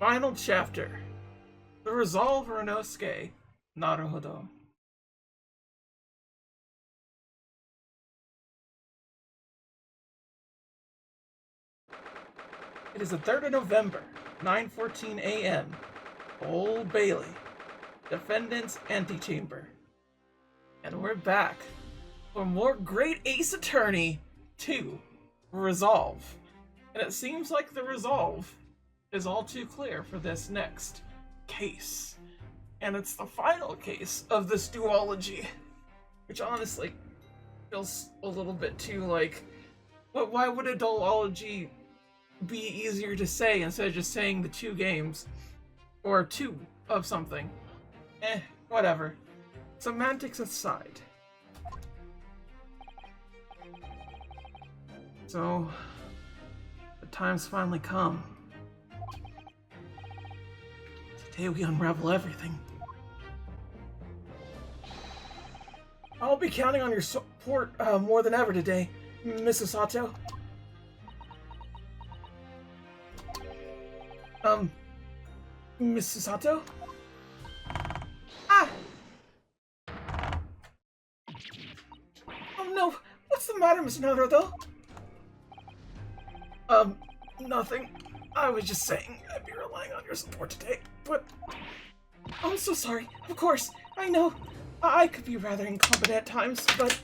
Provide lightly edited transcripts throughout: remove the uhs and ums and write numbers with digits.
Final chapter. The Resolve Renosuke. Naruhodo. It is the 3rd of November, 9:14 a.m. Old Bailey. Defendant's Antechamber. And we're back for more Great Ace Attorney 2. Resolve. And it seems like the resolve is all too clear for this next case. And it's the final case of this duology, which honestly feels a little bit too like, why would a duology be easier to say instead of just saying the 2 games or 2 of something? Whatever. Semantics aside. So, the time's finally come. Today we unravel everything. I'll be counting on your support more than ever today, Mrs. Sato. Mrs. Sato? Ah! Oh no! What's the matter, Mr. Naruto? Nothing. I was just saying I'd be relying on your support today, but... I'm so sorry. Of course, I know I could be rather incompetent at times, but...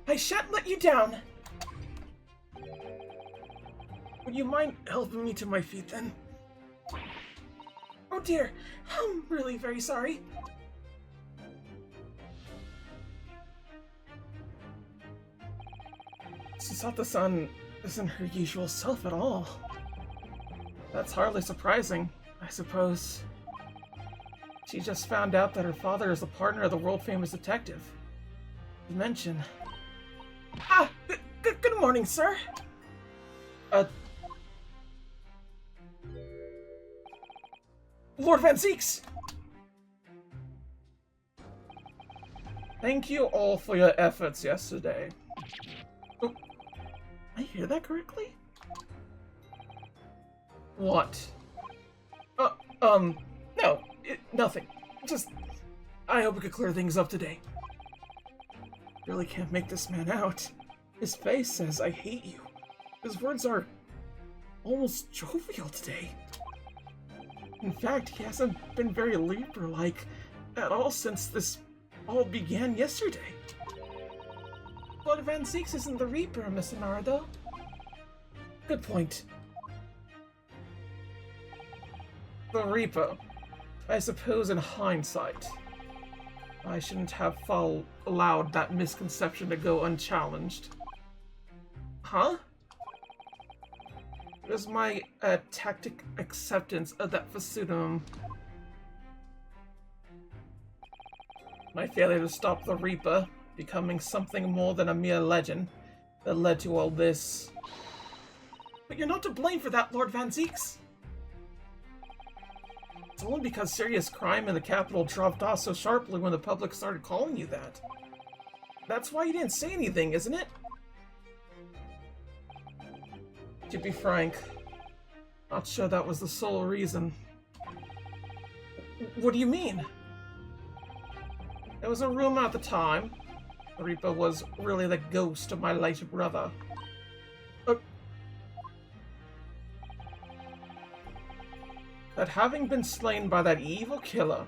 I shan't let you down. Would you mind helping me to my feet, then? Oh dear, I'm really very sorry. Susato-san isn't her usual self at all. That's hardly surprising, I suppose. She just found out that her father is a partner of the world-famous detective. Mention. Good morning, sir. Lord Van Zeeks! Thank you all for your efforts yesterday. Oh, I hear that correctly? What? No, nothing. Just, I hope we could clear things up today. Really can't make this man out. His face says, I hate you. His words are almost jovial today. In fact, he hasn't been very Libra-like at all since this all began yesterday. Lord Van Zeeks isn't the Reaper, Mr. Naruto. Good point. The Reaper. I suppose in hindsight, I shouldn't have allowed that misconception to go unchallenged. Huh? It was my tactic acceptance of that pseudonym. My failure to stop the Reaper becoming something more than a mere legend that led to all this. But you're not to blame for that, Lord Van Zeeks. It's only because serious crime in the capital dropped off so sharply when the public started calling you that. That's why you didn't say anything, isn't it? To be frank, not sure that was the sole reason. What do you mean? There was a rumor at the time the Reaper was really the ghost of my late brother. That having been slain by that evil killer,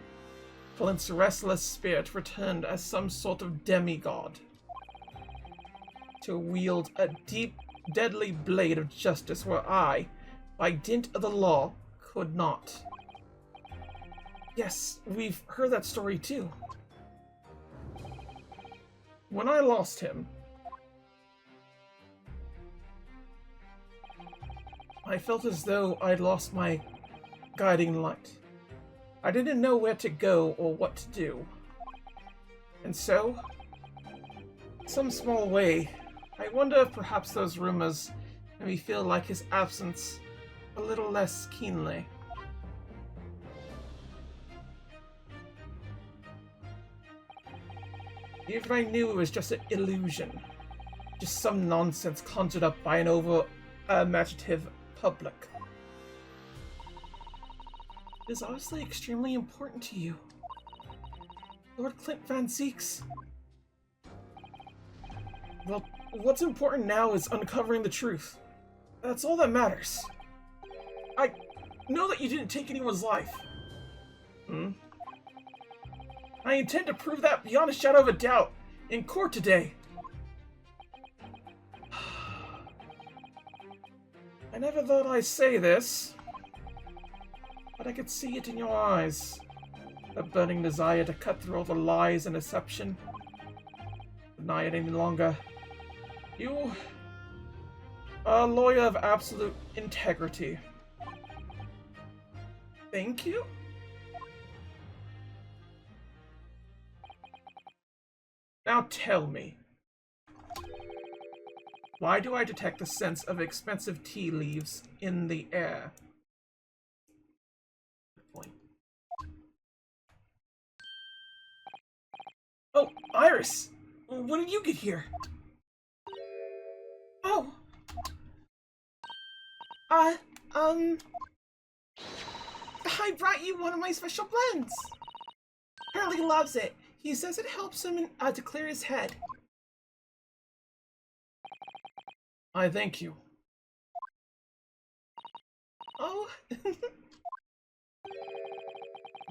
Flint's restless spirit returned as some sort of demigod to wield a deep, deadly blade of justice where I, by dint of the law, could not. Yes, we've heard that story too. When I lost him, I felt as though I'd lost my guiding light. I didn't know where to go or what to do. And so, in some small way, I wonder if perhaps those rumors made me feel like his absence a little less keenly. Even I knew it was just an illusion, just some nonsense conjured up by an over-imaginative public. is obviously extremely important to you. Lord Clint Van Zeeks. Well, what's important now is uncovering the truth. That's all that matters. I know that you didn't take anyone's life. I intend to prove that beyond a shadow of a doubt in court today. I never thought I'd say this, but I could see it in your eyes. A burning desire to cut through all the lies and deception. Deny it any longer. You are a lawyer of absolute integrity. Thank you? Now tell me, why do I detect the sense of expensive tea leaves in the air? Good point. Oh, Iris! When did you get here? Oh. I brought you one of my special blends. Apparently loves it. He says it helps him to clear his head. I thank you. Oh.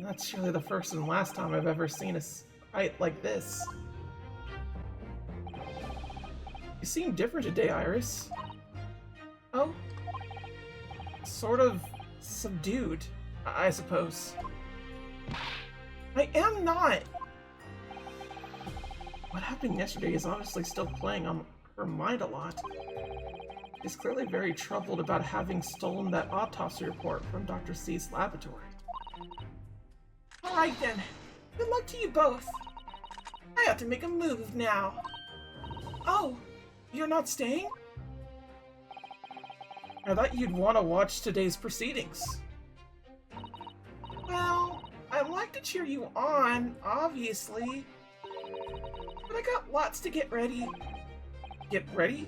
That's surely the first and last time I've ever seen a fight like this. You seem different today, Iris. Oh? Sort of subdued, I suppose. I am not! What happened yesterday is obviously still playing on her mind a lot. She's clearly very troubled about having stolen that autopsy report from Dr. C's laboratory. Alright then. Good luck to you both. I have to make a move now. Oh, you're not staying? I thought you'd want to watch today's proceedings. Well, I'd like to cheer you on, obviously. But I got lots to get ready. Get ready?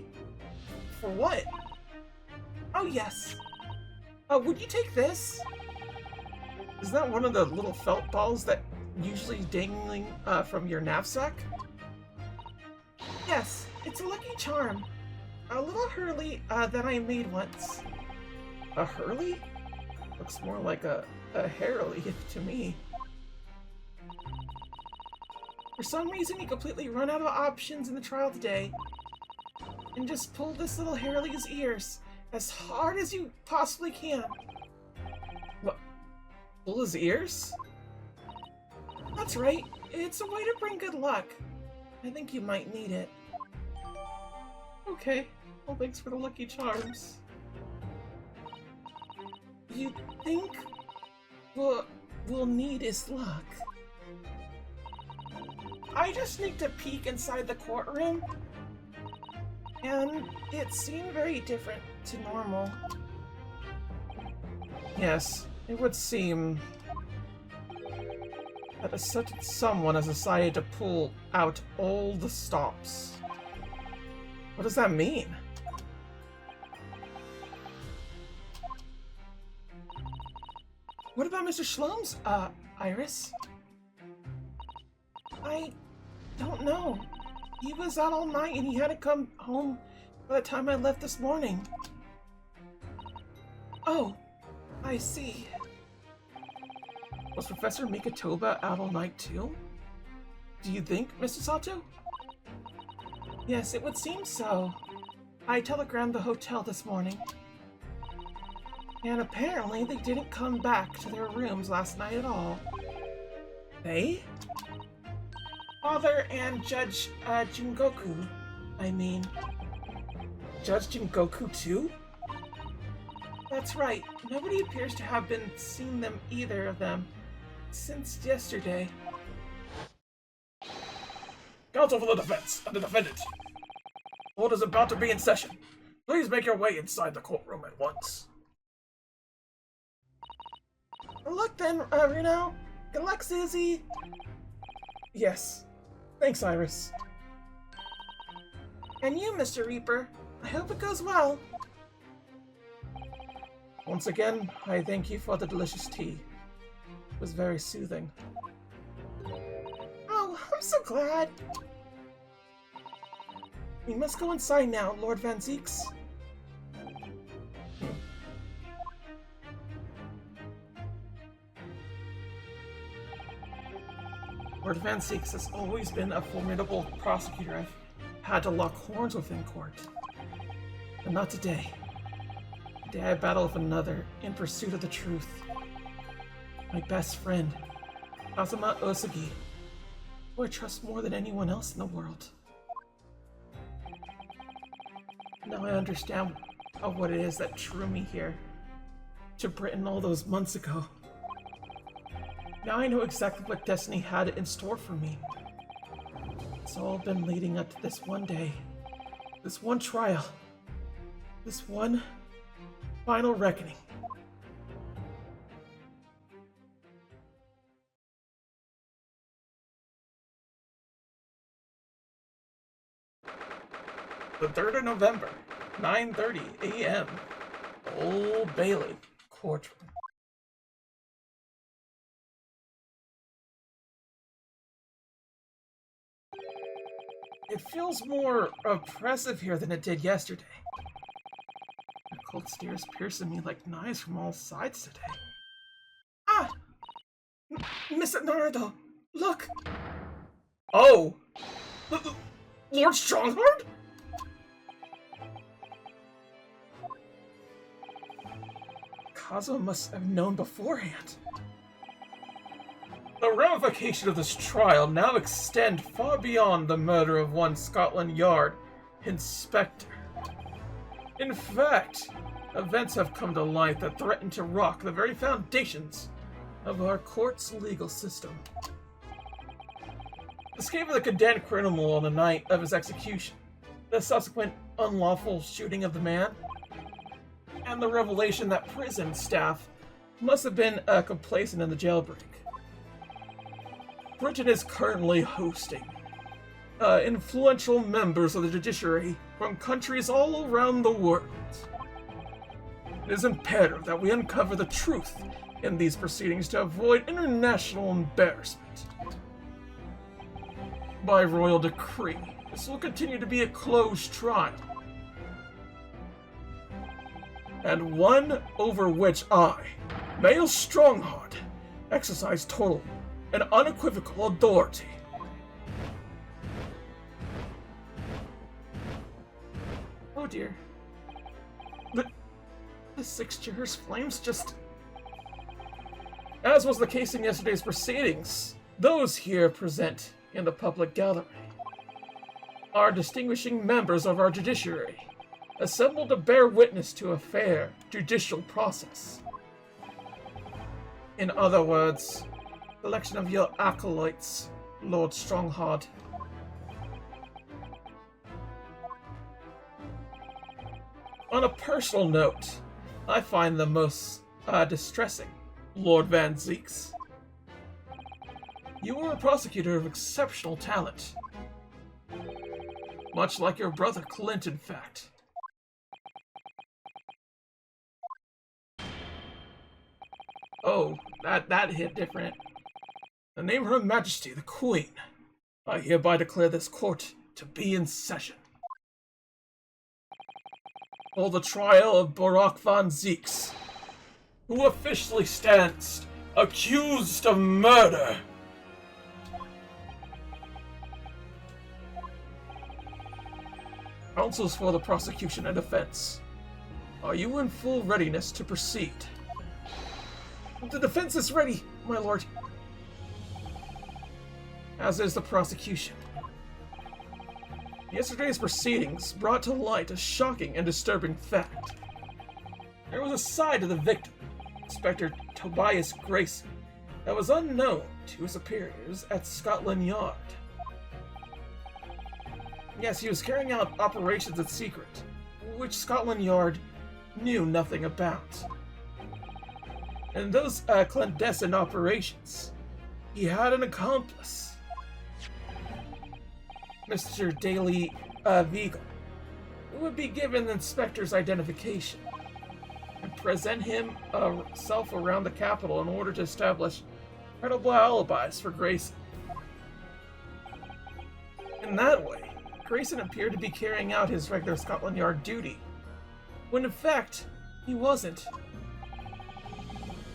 For what? Oh, yes. Would you take this? Is that one of the little felt balls that usually dangling from your knapsack? Yes, it's a lucky charm. A little Hurley that I made once. A Hurley? Looks more like a Harley to me. For some reason, you completely run out of options in the trial today. And just pull this little Harley's ears as hard as you possibly can. What? Pull his ears? That's right. It's a way to bring good luck. I think you might need it. Okay. Well, thanks for the lucky charms. You think we'll need his luck? I just sneaked a peek inside the courtroom, and it seemed very different to normal. Yes, it would seem that a certain someone has decided to pull out all the stops. What does that mean? What about Mr. Shlom's, Iris? I don't know. He was out all night and he hadn't come home by the time I left this morning. Oh, I see. Was Professor Mikatoba out all night too? Do you think, Mr. Sato? Yes, it would seem so. I telegrammed the hotel this morning. And apparently they didn't come back to their rooms last night at all. They? Father and Judge Jingoku, I mean. Judge Jingoku too? That's right. Nobody appears to have been seeing them, either of them, since yesterday. Counsel for the defense and the defendant. Court is about to be in session. Please make your way inside the courtroom at once. Look then, Reno. Good luck, Susie. Yes. Thanks, Iris. And you, Mr. Reaper. I hope it goes well. Once again, I thank you for the delicious tea. was very soothing. Oh, I'm so glad. We must go inside now, Lord Van Zieks. Lord Van Zieks has always been a formidable prosecutor. I've had to lock horns with in court. But not today. Today I battle with another, in pursuit of the truth. My best friend, Kazuma Osagi, who I trust more than anyone else in the world. Now I understand what it is that drew me here, to Britain all those months ago. Now I know exactly what destiny had in store for me. It's all been leading up to this one day, this one trial, this one final reckoning. The 3rd of November, 9:30 a.m. Old Bailey courtroom. It feels more oppressive here than it did yesterday. The cold stare is piercing me like knives from all sides today. Ah! Mr. Naruto, look! Oh! Lord Strongheart? Kazuo must have known beforehand. The ramifications of this trial now extend far beyond the murder of one Scotland Yard inspector. In fact, events have come to light that threaten to rock the very foundations of our court's legal system. The escape of the condemned criminal on the night of his execution, the subsequent unlawful shooting of the man, and the revelation that prison staff must have been complacent in the jailbreak. Britain is currently hosting influential members of the judiciary from countries all around the world. It is imperative that we uncover the truth in these proceedings to avoid international embarrassment. By royal decree, this will continue to be a closed trial, and one over which I, Male Strongheart, exercise total and unequivocal authority. Oh dear. The 6 jurors' flames just... As was the case in yesterday's proceedings, those here present in the public gallery are distinguishing members of our judiciary, assembled to bear witness to a fair judicial process. In other words, selection of your acolytes, Lord Strongheart. On a personal note, I find the most distressing, Lord Van Zieks. You were a prosecutor of exceptional talent. Much like your brother Clint, in fact. Oh, that hit different. In the name of Her Majesty, the Queen, I hereby declare this court to be in session. For the trial of Barak Van Zieks, who officially stands accused of murder. Counsels for the prosecution and defense, are you in full readiness to proceed? The defense is ready, my lord. As is the prosecution. Yesterday's proceedings brought to light a shocking and disturbing fact. There was a side to the victim, Inspector Tobias Gregson, that was unknown to his superiors at Scotland Yard. Yes, he was carrying out operations in secret, which Scotland Yard knew nothing about. In those clandestine operations, he had an accomplice, Mr. Daly Vigo, who would be given the inspector's identification and present himself around the capital in order to establish credible alibis for Grayson. In that way, Grayson appeared to be carrying out his regular Scotland Yard duty, when in fact, he wasn't.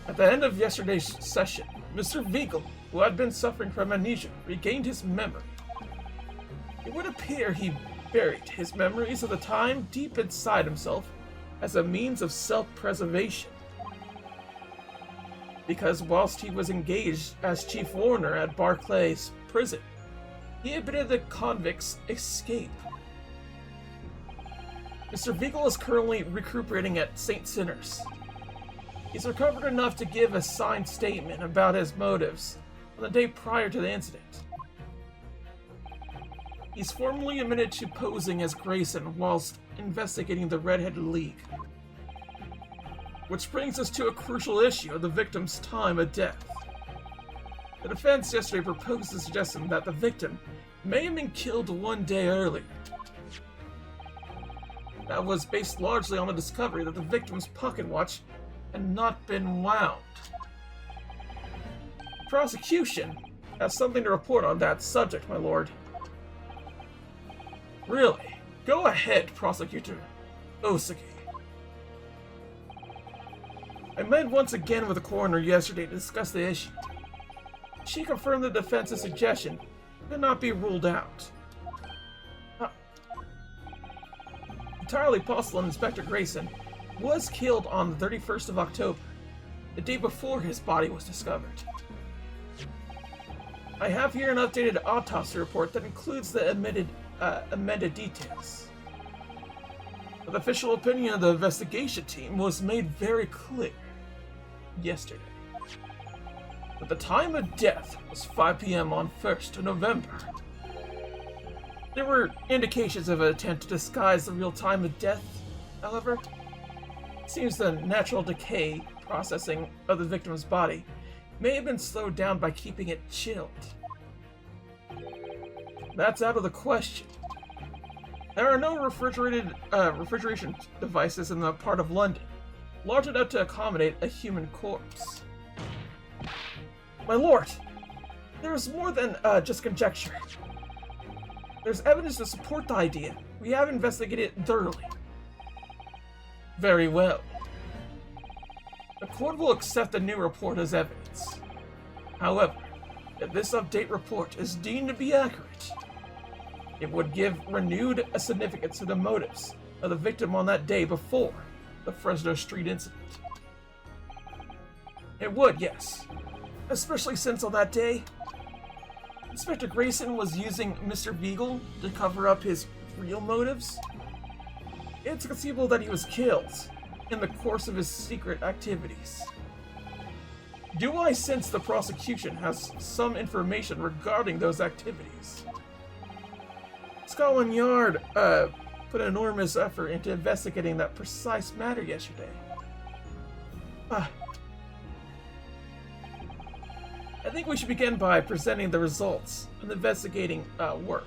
At the end of yesterday's session, Mr. Veagle, who had been suffering from amnesia, regained his memory. It would appear he buried his memories of the time deep inside himself as a means of self-preservation. Because whilst he was engaged as chief warder at Barclay's prison, he admitted the convict's escape. Mr. Veagle is currently recuperating at St. Sinner's. He's recovered enough to give a signed statement about his motives on the day prior to the incident. He's formally admitted to posing as Grayson whilst investigating the Red-Headed League. Which brings us to a crucial issue of the victim's time of death. The defense yesterday proposed the suggestion that the victim may have been killed one day earlier. That was based largely on the discovery that the victim's pocket watch had not been wound. The prosecution has something to report on that subject, my lord. Really? Go ahead, Prosecutor Osaki. I met once again with the coroner yesterday to discuss the issue. She confirmed the defense's suggestion could not be ruled out. Entirely possible Inspector Gregson was killed on the 31st of October, the day before his body was discovered. I have here an updated autopsy report that includes the amended details. The official opinion of the investigation team was made very clear yesterday. But the time of death was 5 p.m. on 1st of November. There were indications of an attempt to disguise the real time of death, however. It seems the natural decay processing of the victim's body may have been slowed down by keeping it chilled. That's out of the question. There are no refrigeration devices in the part of London large enough to accommodate a human corpse. My lord, there is more than just conjecture. There's evidence to support the idea. We have investigated it thoroughly. Very well. The court will accept the new report as evidence. However, if this update report is deemed to be accurate, it would give renewed significance to the motives of the victim on that day before the Fresno Street incident. It would, yes. Especially since on that day, Inspector Gregson was using Mr. Veagle to cover up his real motives. It's conceivable that he was killed in the course of his secret activities. Do I sense the prosecution has some information regarding those activities? Scotland Yard put an enormous effort into investigating that precise matter yesterday. I think we should begin by presenting the results of the investigating work.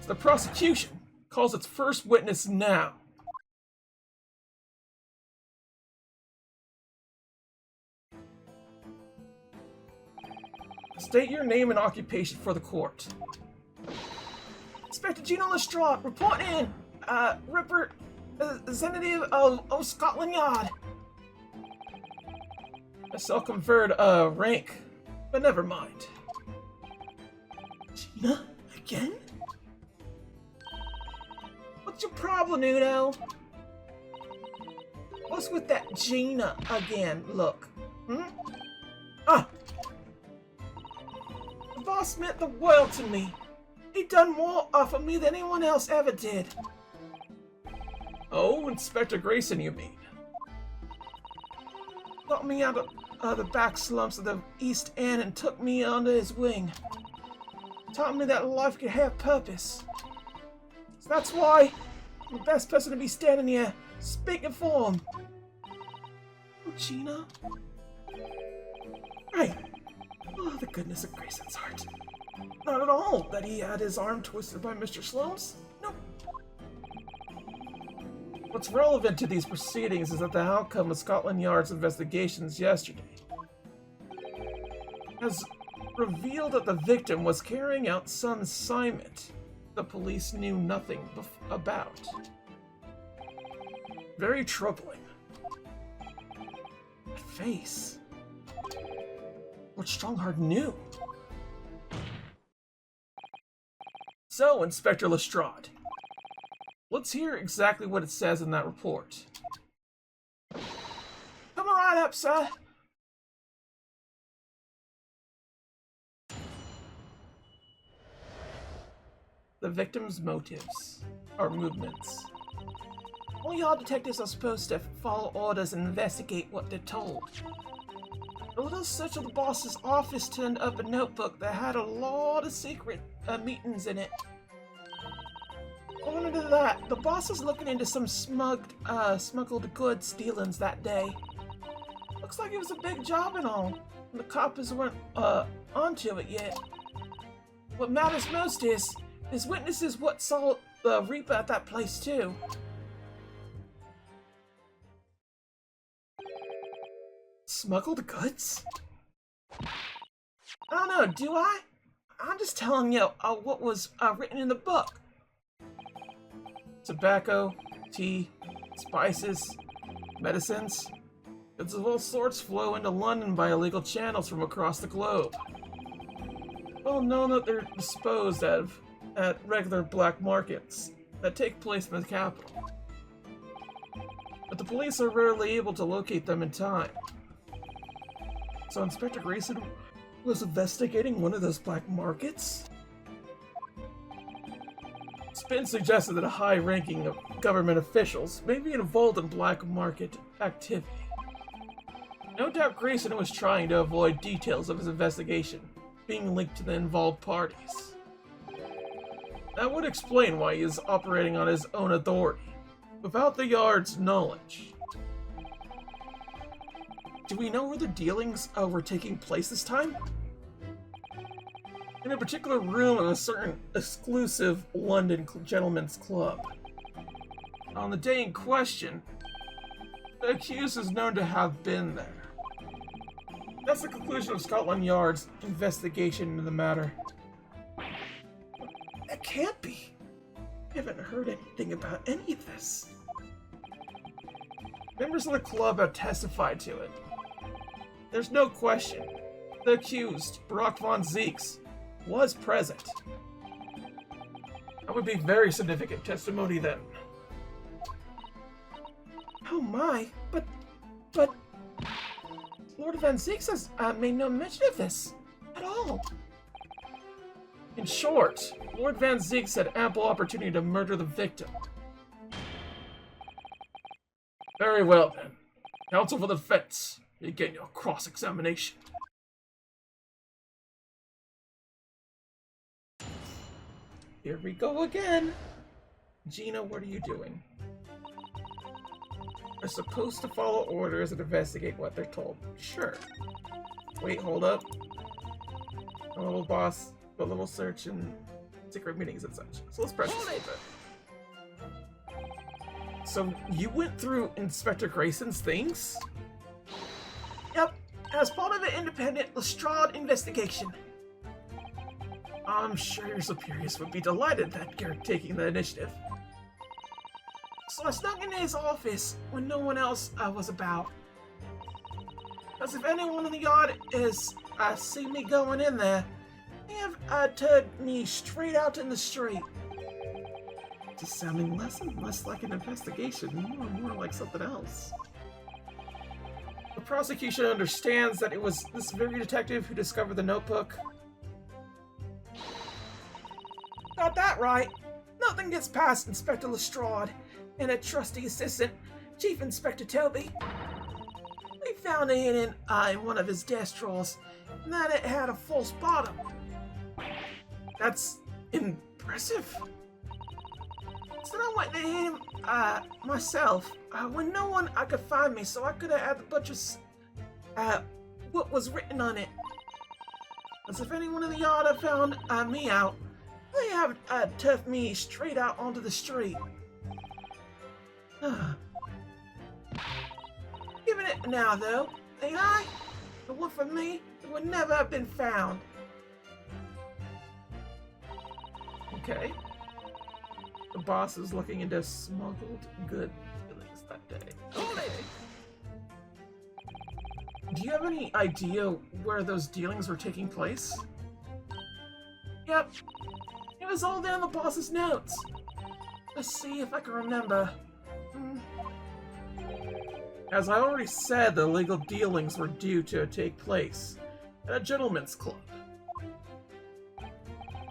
So the prosecution calls its first witness now. State your name and occupation for the court. Inspector Gino Lestrade, report in. Representative of Scotland Yard. I shall convert rank, but never mind. Gina? Again? What's your problem, Uno? What's with that Gina again look? The boss meant the world to me. He done more for me than anyone else ever did. Oh, Inspector Gregson, you mean? Got me out of the back slumps of the East End and took me under his wing. Taught me that life could have purpose. So that's why I'm the best person to be standing here, speaking for him. Oh, Gina? Right. Oh, the goodness of Grayson's heart. Not at all that he had his arm twisted by Mr. Sloane's. Nope. What's relevant to these proceedings is that the outcome of Scotland Yard's investigations yesterday. has revealed that the victim was carrying out some assignment the police knew nothing about. Very troubling. That face. What Strongheart knew. So, Inspector Lestrade, let's hear exactly what it says in that report. Come right up, sir. The victim's motives or movements. All y'all detectives are supposed to follow orders and investigate what they're told. A little search of the boss's office turned up a notebook that had a lot of secret meetings in it. According to that, the boss is looking into some smuggled goods dealings that day. Looks like it was a big job and all, and the coppers weren't onto it yet. What matters most is witnesses what saw the Reaper at that place too. Smuggled goods? I don't know, do I? I'm just telling you what was written in the book. Tobacco, tea, spices, medicines. Goods of all sorts flow into London by illegal channels from across the globe. Well known that they're disposed of at regular black markets that take place in the capital. But the police are rarely able to locate them in time. So Inspector Gregson was investigating one of those black markets? It's been suggested that a high-ranking government officials may be involved in black market activity. No doubt Gregson was trying to avoid details of his investigation being linked to the involved parties. That would explain why he is operating on his own authority, without the Yard's knowledge. Do we know where the dealings were taking place this time? In a particular room of a certain exclusive London gentleman's club. On the day in question, the accused is known to have been there. That's the conclusion of Scotland Yard's investigation into the matter. That can't be. I haven't heard anything about any of this. Members of the club have testified to it. There's no question. The accused, Brock von Zeeks, was present. That would be very significant testimony then. Oh my, but Lord Van Zeeks has made no mention of this at all. In short, Lord Van Zeeks had ample opportunity to murder the victim. Very well then. Counsel for the defense, begin your cross-examination. Here we go again. Gina, what are you doing? They're supposed to follow orders and investigate what they're told. Sure. Wait, hold up. A little boss, a little search and secret meetings and such. So let's press this a bit. So you went through Inspector Gregson's things? Yep, as part of an independent Lestrade investigation. I'm sure your superiors would be delighted that you're taking the initiative. So I snuck into his office when no one else was about. As if anyone in the yard has seen me going in there, they have turned me straight out in the street. Just sounding less and less like an investigation, more and more like something else. The prosecution understands that it was this very detective who discovered the notebook. Got that right. Nothing gets past Inspector Lestrade and a trusty assistant, Chief Inspector Toby. We found it in one of his desk drawers, and that it had a false bottom. That's impressive. So I went to him myself when no one could find me, so I could have had the butcher's what was written on it. As if anyone in the yard had found me out, they have turfed me straight out onto the street. Giving it now, though, ain't I? The one for me, It would never have been found. Okay. The boss is looking into smuggled goods dealings that day. Okay. Do you have any idea where those dealings were taking place? Yep. It was all down the boss's notes. Let's see if I can remember. As I already said, the illegal dealings were due to take place at a gentleman's club.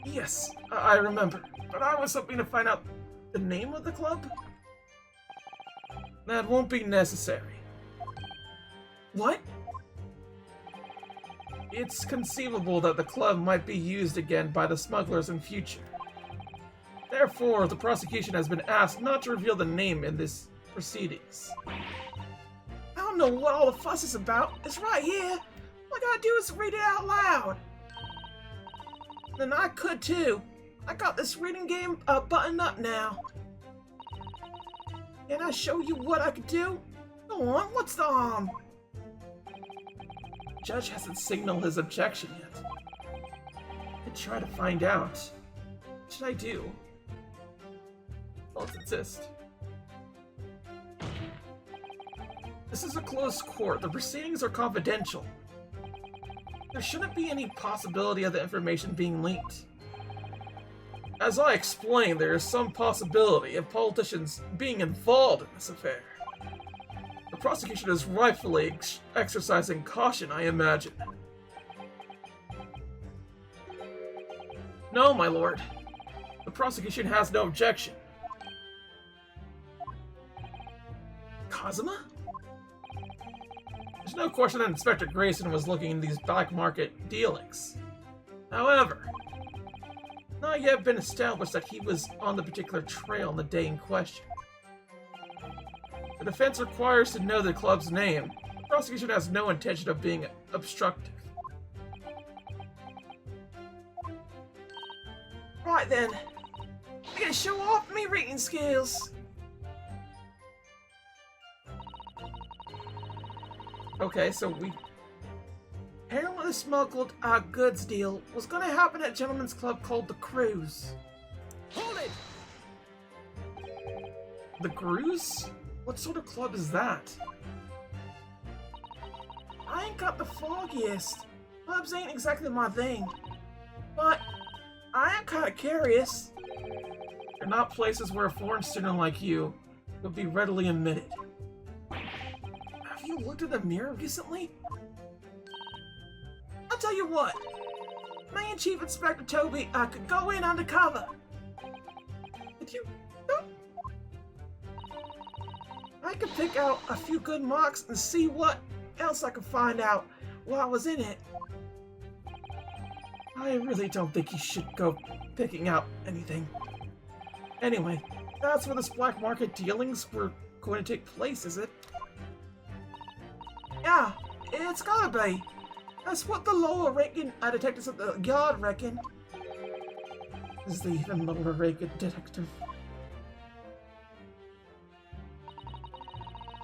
Yes, I remember, but I was hoping to find out the name of the club? That won't be necessary. What? It's conceivable that the club might be used again by the smugglers in future. Therefore, the prosecution has been asked not to reveal the name in this proceedings. I don't know what all the fuss is about. It's right here. All I gotta do is read it out loud. Then I could too. I got this reading game buttoned up now. Can I show you what I could do? Go on, what's the Judge hasn't signaled his objection yet. I could try to find out. What should I do? Let's insist. This is a closed court. The proceedings are confidential. There shouldn't be any possibility of the information being leaked. As I explained, there is some possibility of politicians being involved in this affair. The prosecution is rightfully exercising caution, I imagine. No, my lord. The prosecution has no objection. Kazuma? There's no question that Inspector Gregson was looking into these black market dealings. However, it's not yet been established that he was on the particular trail on the day in question. The defense requires to know the club's name. The prosecution has no intention of being obstructive. Right then, I'm gonna show off my reading skills. Okay, so apparently the smuggled goods deal was gonna happen at a gentleman's club called the Cruise. Hold it! The Cruise? What sort of club is that? I ain't got the foggiest. Clubs ain't exactly my thing. But I am kinda curious. They're not places where a foreign student like you would be readily admitted. Have you looked in the mirror recently? I'll tell you what. Me and Chief Inspector Toby could go in undercover. Could you? I could pick out a few good marks and see what else I could find out while I was in it. I really don't think you should go picking out anything. Anyway, that's where this black market dealings were going to take place, is it? Yeah, it's gotta be. That's what the lower-ranking detectives at the yard reckon. Is the even lower-ranking detective?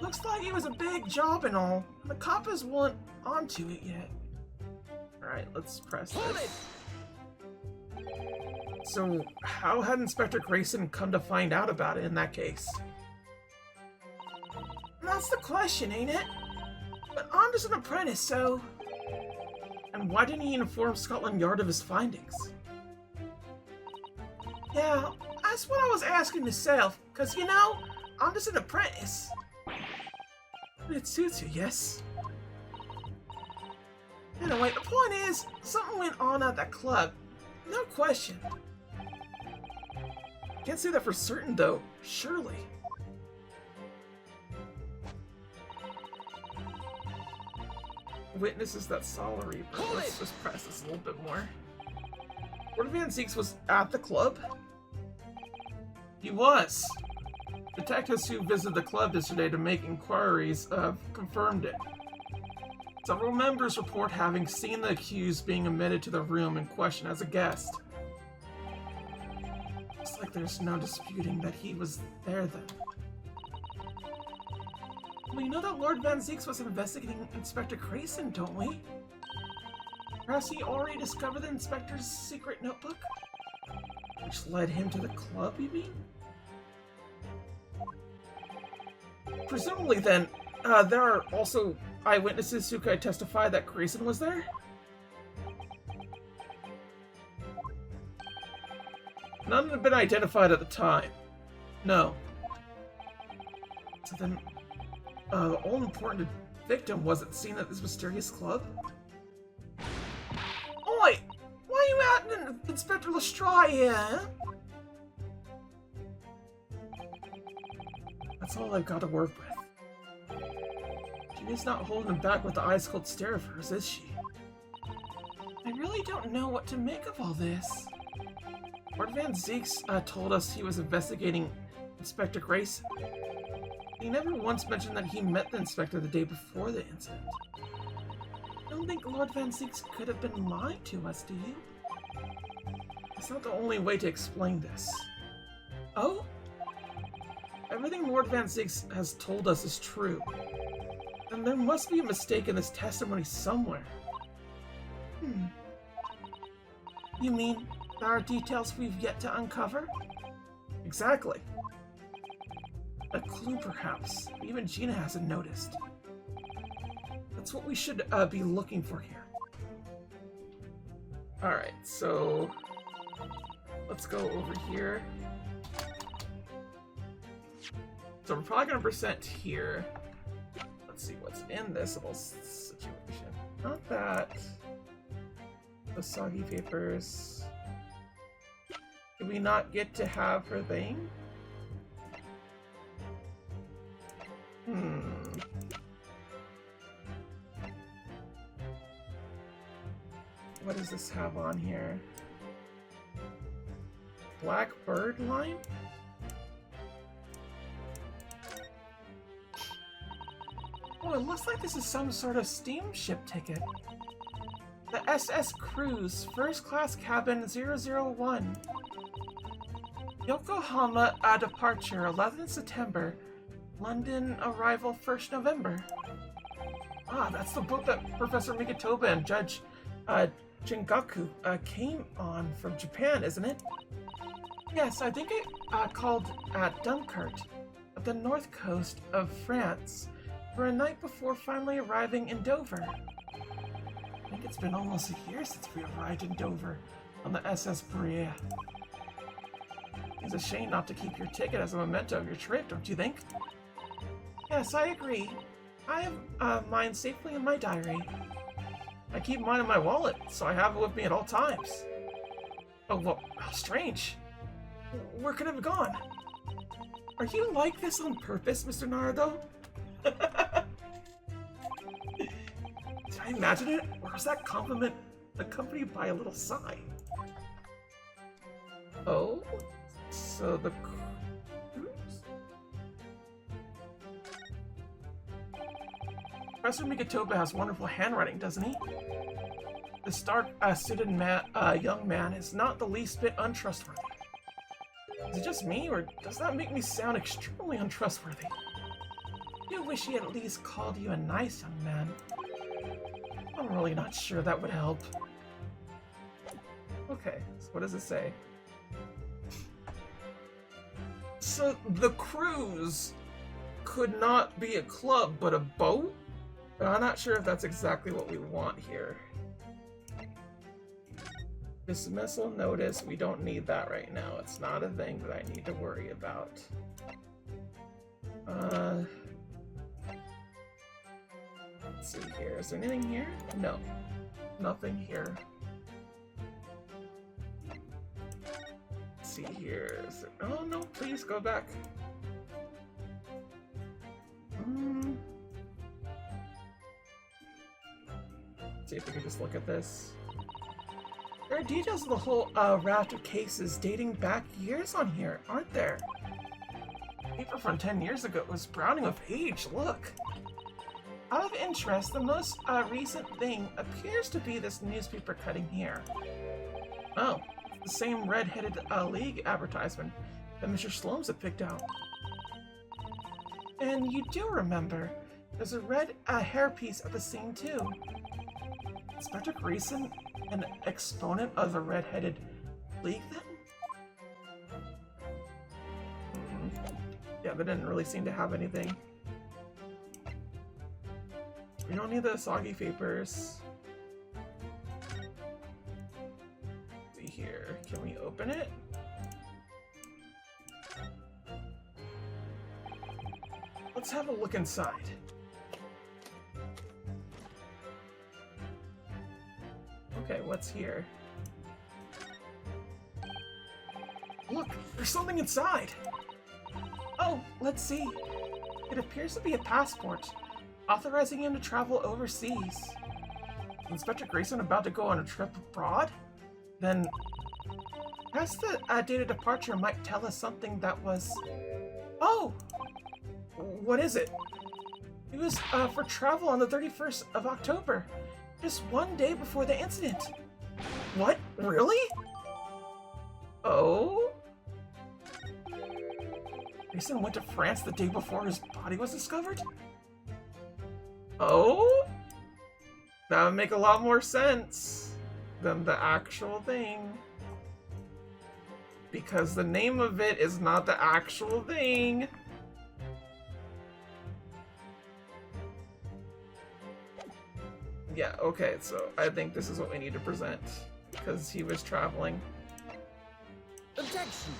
Looks like it was a big job and all. The coppers weren't onto it yet. Alright, let's press this. So, how had Inspector Gregson come to find out about it in that case? That's the question, ain't it? But I'm just an apprentice, so... And why didn't he inform Scotland Yard of his findings? Yeah, that's what I was asking myself, because, you know, I'm just an apprentice. But it suits you, yes? Anyway, the point is, something went on at that club. No question. Can't say that for certain, though. Surely. Witnesses that saw a Reaper. Let's just press this a little bit more. Lord Van Zeeks was at the club? He was. Detectives who visited the club yesterday to make inquiries confirmed it. Several members report having seen the accused being admitted to the room in question as a guest. Looks like there's no disputing that he was there then. We know that Lord Van Zeeks was investigating Inspector Gregson, don't we? Perhaps he already discovered the inspector's secret notebook? Which led him to the club, you mean? Presumably then, there are also eyewitnesses who could testify that Gregson was there? None had been identified at the time. No. So then, the all-important victim wasn't seen at this mysterious club? Oi! Why are you at Inspector Lestrade here? That's all I've got to work with. She is not holding him back with the ice-cold stare of hers, is she? I really don't know what to make of all this. Lord Van Zeeks told us he was investigating Inspector Gregson. He never once mentioned that he met the inspector the day before the incident. I don't think Lord Van Zeeks could have been lying to us, do you? It's not the only way to explain this. Oh? Everything Lord Van Zeeks has told us is true. And there must be a mistake in this testimony somewhere. You mean there are details we've yet to uncover? Exactly. A clue, perhaps. Even Gina hasn't noticed. That's what we should be looking for here. Alright, so let's go over here. So we're probably going to present here. Let's see what's in this little situation. Not that. The soggy papers. Do we not get to have her thing? What does this have on here? Black bird line? Oh, it looks like this is some sort of steamship ticket. The SS Cruise, first class cabin 001. Yokohama departure 11th September. London arrival 1st November. Ah, that's the boat that Professor Migatoba and Judge Jingaku came on from Japan, isn't it? Yes, I think it called at Dunkirk, at the north coast of France, for a night before finally arriving in Dover. I think it's been almost a year since we arrived in Dover on the SS Brea. It's a shame not to keep your ticket as a memento of your trip, don't you think? Yes, I agree. I have mine safely in my diary. I keep mine in my wallet, so I have it with me at all times. Oh, well, how strange. Where could it have gone? Are you like this on purpose, Mr. Naruto? Did I imagine it? Or was that compliment accompanied by a little sigh? Oh? So the cruise? Professor Migatoba has wonderful handwriting, doesn't he? The stark-suited young man is not the least bit untrustworthy. Is it just me, or does that make me sound extremely untrustworthy? I do wish he had at least called you a nice young man. I'm really not sure that would help. Okay, so what does it say? So the cruise could not be a club, but a boat? But I'm not sure if that's exactly what we want here. Dismissal notice, we don't need that right now. It's not a thing that I need to worry about. Let's see here. Is there anything here? No. Nothing here. Let's see here. Is there... Oh no, please go back. Let's see if we can just look at this. There are details of the whole raft of cases dating back years on here, aren't there? Paper from 10 years ago was browning of age, look! Out of interest, the most recent thing appears to be this newspaper cutting here. Oh, the same red-headed League advertisement that Mr. Sloanes had picked out. And you do remember, there's a red hairpiece at the scene too. Inspector Gregson, an exponent of the Red-Headed League, then? Yeah, they didn't really seem to have anything. We don't need the soggy papers. Let's see here. Can we open it? Let's have a look inside. Okay, what's here? Look, there's something inside! Oh, let's see. It appears to be a passport, authorizing him to travel overseas. Is Inspector Gregson about to go on a trip abroad? Then, perhaps the date of departure might tell us something that was... Oh! What is it? It was for travel on the 31st of October, just one day before the incident. What? Really? Oh? Gregson went to France the day before his body was discovered? Oh? That would make a lot more sense than the actual thing. Because the name of it is not the actual thing. Yeah, okay, so I think this is what we need to present. Because he was traveling. Objection!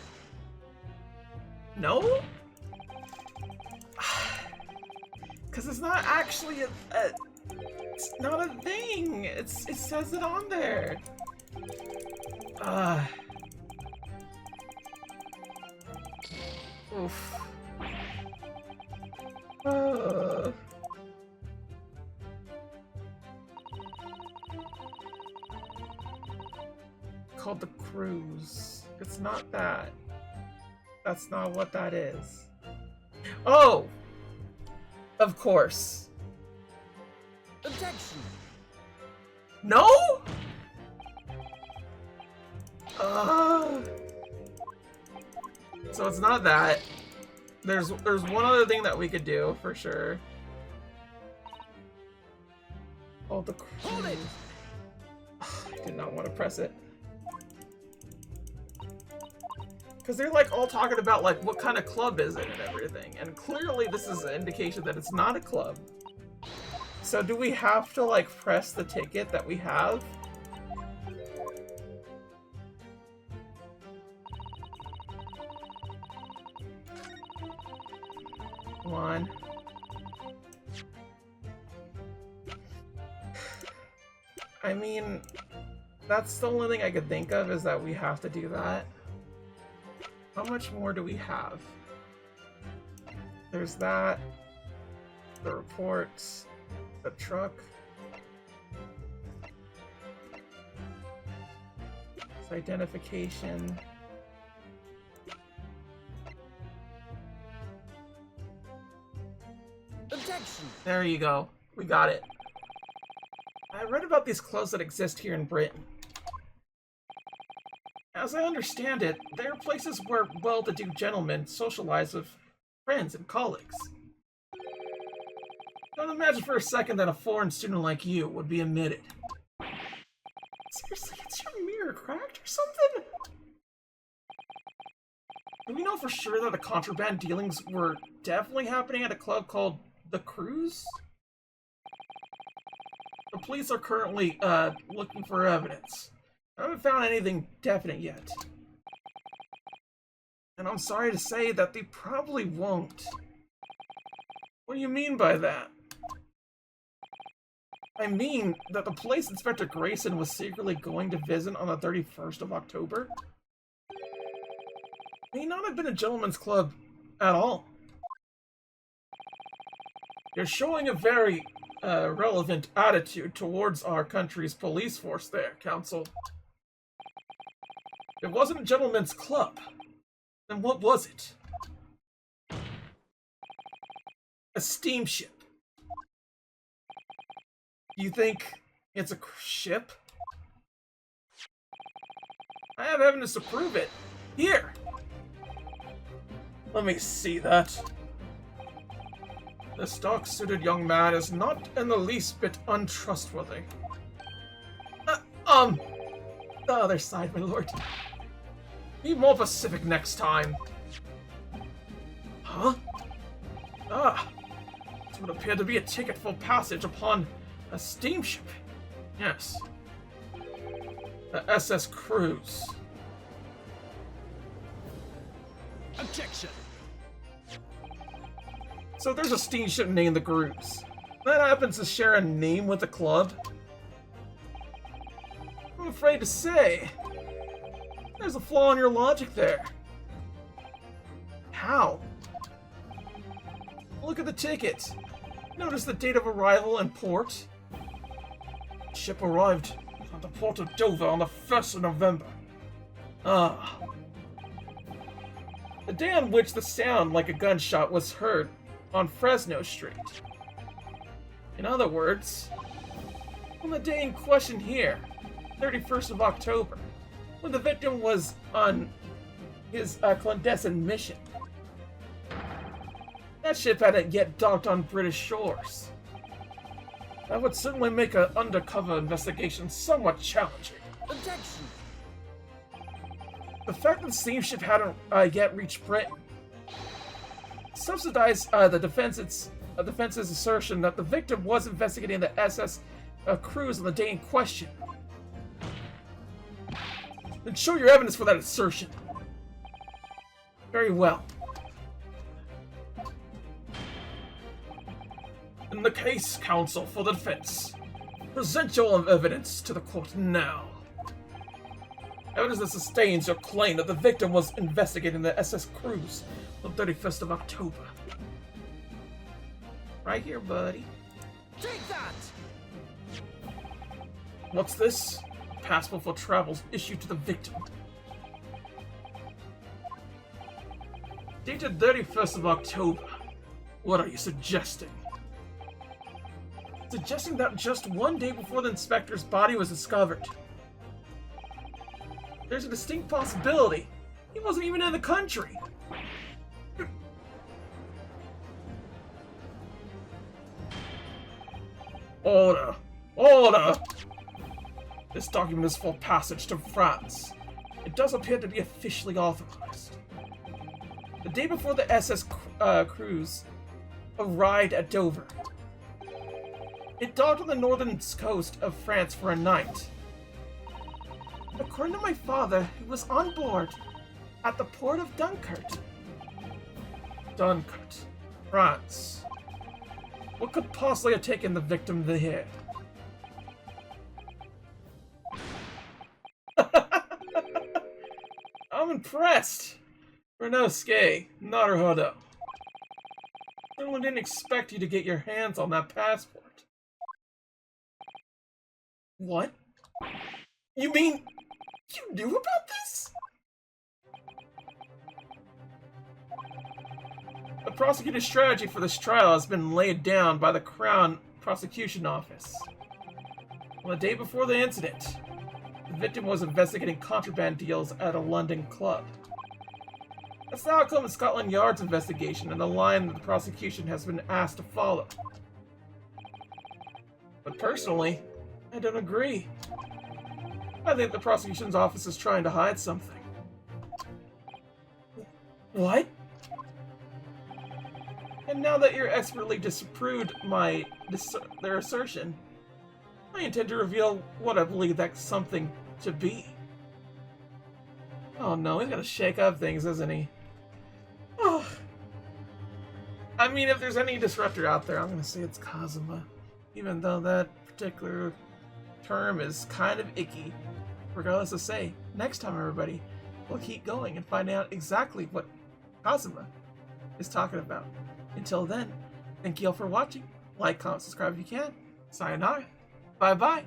No? Because it's not actually it's not a thing. It says it on there. Oof. Called the cruise. It's not that. That's not what that is. Oh! Of course. Objection! No? So it's not that. There's one other thing that we could do for sure. Oh, the cruise. Hold it! I did not want to press it. Because they're like all talking about like what kind of club is it and everything, and clearly this is an indication that it's not a club. So do we have to like press the ticket that we have? Come on. I mean, that's the only thing I could think of is that we have to do that. How much more do we have? There's that, the reports, the truck, it's identification. Objection! There you go. We got it. I read about these clubs that exist here in Britain. As I understand it, they are places where well-to-do gentlemen socialize with friends and colleagues. Don't imagine for a second that a foreign student like you would be admitted. Seriously, is your mirror cracked or something? Do we know for sure that the contraband dealings were definitely happening at a club called The Cruise? The police are currently looking for evidence. I haven't found anything definite yet. And I'm sorry to say that they probably won't. What do you mean by that? I mean that the place Inspector Gregson was secretly going to visit on the 31st of October may not have been a gentleman's club at all. You're showing a very relevant attitude towards our country's police force there, Counsel. It wasn't a gentleman's club. Then what was it? A steamship. You think it's a ship? I have evidence to prove it. Here! Let me see that. This dark-suited young man is not in the least bit untrustworthy. The other side, my lord. Be more pacific next time. Huh? Ah. This would appear to be a ticket for passage upon a steamship. Yes. The SS Cruise. Objection! So there's a steamship named the Cruise. That happens to share a name with the club. I'm afraid to say, there's a flaw in your logic there. How? Look at the ticket. Notice the date of arrival and port. The ship arrived at the port of Dover on the 1st of November. Ah. The day on which the sound like a gunshot was heard on Fresno Street. In other words, on the day in question here, 31st of October, when the victim was on his clandestine mission. That ship hadn't yet docked on British shores. That would certainly make an undercover investigation somewhat challenging. Objection! The fact that the steamship hadn't yet reached Britain subsidized the defense's assertion that the victim was investigating the SS Cruise on the day in question. Then show your evidence for that assertion. Very well. In the case, counsel for the defense, present your evidence to the court now. Evidence that sustains your claim that the victim was investigating the SS Cruise on the 31st of October. Right here, buddy. Take that! What's this? Passport for travel issued to the victim. Dated 31st of October. What are you suggesting? Suggesting that just one day before the inspector's body was discovered. There's a distinct possibility he wasn't even in the country. Order! Order! This document is for passage to France. It does appear to be officially authorized. The day before the SS Cruise arrived at Dover, it docked on the northern coast of France for a night. According to my father, he was on board at the port of Dunkirk. Dunkirk, France. What could possibly have taken the victim here? I'm impressed. Renoske, Naruhodo. Someone didn't expect you to get your hands on that passport. What? You mean you knew about this? The prosecutor's strategy for this trial has been laid down by the Crown Prosecution Office. On the day before the incident, the victim was investigating contraband deals at a London club. That's the outcome of Scotland Yard's investigation and the line that the prosecution has been asked to follow. But personally, I don't agree. I think the prosecution's office is trying to hide something. What? And now that you're expertly disproved their assertion, I intend to reveal what I believe that something to be. Oh no, he's gonna shake up things, isn't he? Oh. I mean, if there's any disruptor out there, I'm gonna say it's Kazuma. Even though that particular term is kind of icky. Regardless of say, next time everybody, we'll keep going and find out exactly what Kazuma is talking about. Until then, thank you all for watching. Like, comment, subscribe if you can. Sayonara. Bye-bye.